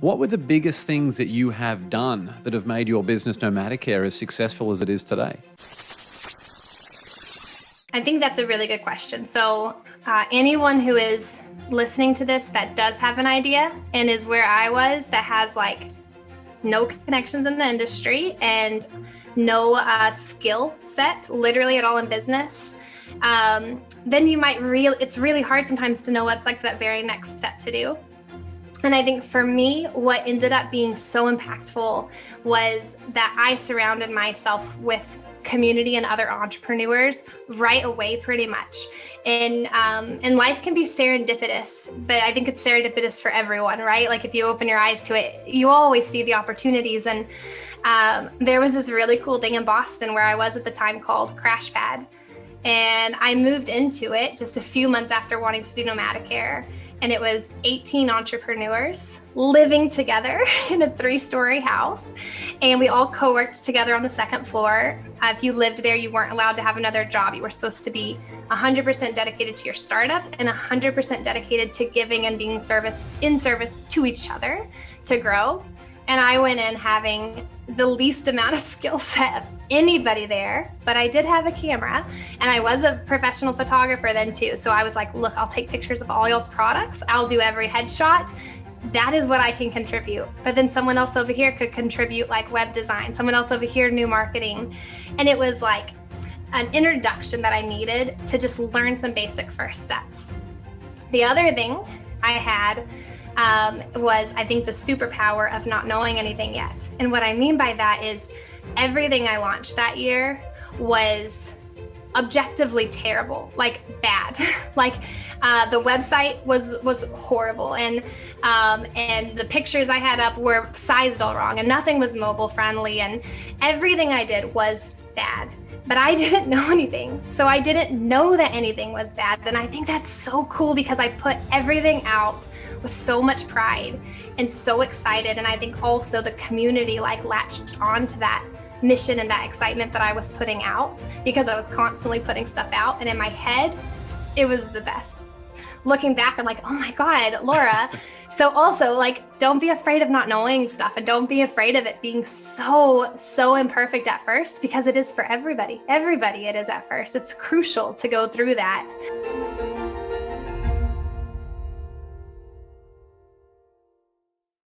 What were the biggest things that you have done that have made your business Nomadicare as successful as it is today? I think that's a really good question. So anyone who is listening to this that does have an idea and is where I was, that has like no connections in the industry and no skill set literally at all in business, then you might it's really hard sometimes to know what's like that very next step to do. And I think for me, what ended up being so impactful was that I surrounded myself with community and other entrepreneurs right away, pretty much. And life can be serendipitous, but I think it's serendipitous for everyone, right? Like if you open your eyes to it, you always see the opportunities. And there was this really cool thing in Boston where I was at the time called Crash Pad. And I moved into it just a few months after wanting to do Nomadicare. And it was 18 entrepreneurs living together in a 3-story house. And we all co-worked together on the second floor. If you lived there, you weren't allowed to have another job. You were supposed to be 100% dedicated to your startup and 100% dedicated to giving and being in service to each other to grow. And I went in having the least amount of skill set of anybody there, but I did have a camera and I was a professional photographer then too. So I was like, look, I'll take pictures of all y'all's products. I'll do every headshot. That is what I can contribute. But then someone else over here could contribute like web design, someone else over here, new marketing. And it was like an introduction that I needed to just learn some basic first steps. The other thing I had was, I think, the superpower of not knowing anything yet. And what I mean by that is everything I launched that year was objectively terrible, like bad. Like the website was horrible, and the pictures I had up were sized all wrong, and nothing was mobile friendly, and everything I did was bad. But I didn't know anything. So I didn't know that anything was bad. And I think that's so cool because I put everything out with so much pride and so excited. And I think also the community like latched onto that mission and that excitement that I was putting out because I was constantly putting stuff out. And in my head, it was the best. Looking back, I'm like, oh my God, Laura. So also like, don't be afraid of not knowing stuff and don't be afraid of it being so imperfect at first, because it is for everybody. Everybody it is at first. It's crucial to go through that.